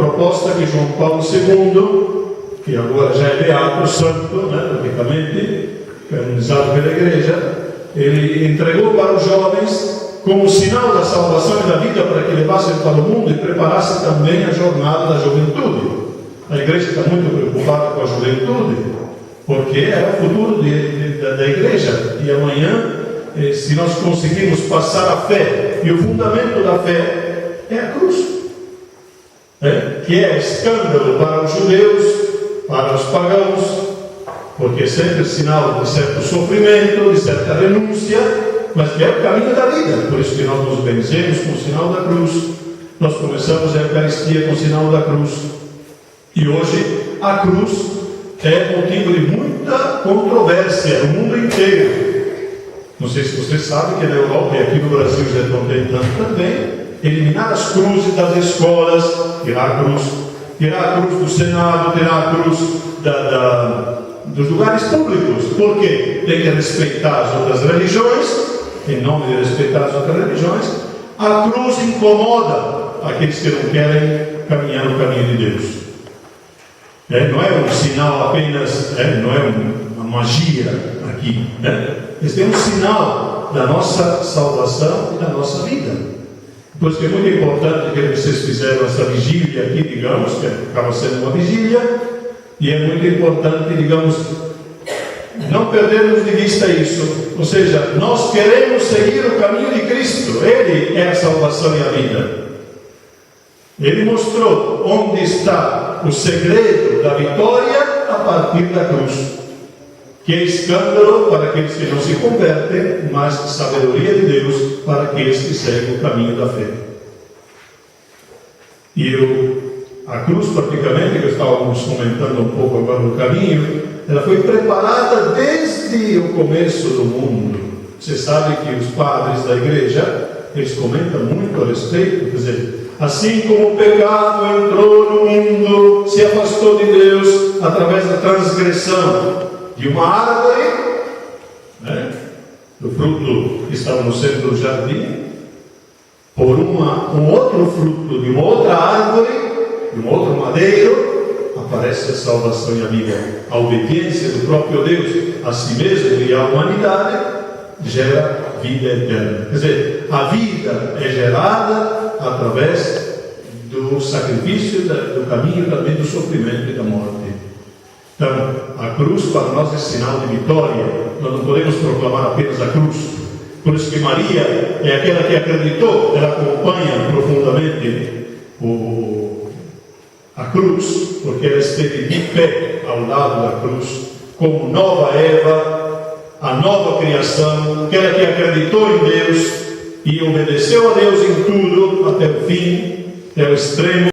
proposta que João Paulo II, que agora já é beato, santo, praticamente, canonizado pela Igreja, ele entregou para os jovens como sinal da salvação e da vida para que levassem para o mundo e preparassem também a jornada da juventude. A Igreja está muito preocupada com a juventude, porque é o futuro da Igreja. E amanhã, se nós conseguirmos passar a fé, e o fundamento da fé é a cruz, que é escândalo para os judeus, para os pagãos, porque é sempre sinal de certo sofrimento, de certa renúncia, mas que é o caminho da vida. Por isso que nós nos benzemos com o sinal da cruz, nós começamos a Eucaristia com o sinal da cruz, e hoje a cruz é motivo de muita controvérsia no mundo inteiro. Não sei se você sabe que na Europa e aqui no Brasil já estão tentando também eliminar as cruzes das escolas, tirar a cruz do Senado, tirar a cruz dos lugares públicos. Por quê? Tem que respeitar as outras religiões, em nome de respeitar as outras religiões. A cruz incomoda aqueles que não querem caminhar no caminho de Deus. Não é um sinal apenas, não é uma magia aqui. Esse é um sinal da nossa salvação e da nossa vida. Por isso que é muito importante que vocês fizeram essa vigília aqui, digamos, que acaba sendo uma vigília, e é muito importante, digamos, não perdermos de vista isso. Ou seja, nós queremos seguir o caminho de Cristo. Ele é a salvação e a vida. Ele mostrou onde está o segredo da vitória a partir da cruz, que é escândalo para aqueles que não se convertem, mas sabedoria de Deus para aqueles que seguem o caminho da fé. E a cruz, praticamente, que estávamos comentando um pouco agora no caminho, ela foi preparada desde o começo do mundo. Você sabe que os padres da igreja, eles comentam muito a respeito, quer dizer, assim como o pecado entrou no mundo, se afastou de Deus através da transgressão de uma árvore, do fruto que estava no centro do jardim, por um outro fruto de uma outra árvore, de um outro madeiro, aparece a salvação e a vida. A obediência do próprio Deus a si mesmo e à humanidade gera vida eterna. Quer dizer, a vida é gerada através do sacrifício, do caminho também do sofrimento e da morte. Então, a cruz para nós é sinal de vitória. Nós não podemos proclamar apenas a cruz. Por isso que Maria é aquela que acreditou, ela acompanha profundamente a cruz, porque ela esteve de pé ao lado da cruz, como nova Eva, a nova criação, aquela que acreditou em Deus e obedeceu a Deus em tudo, até o fim, até o extremo.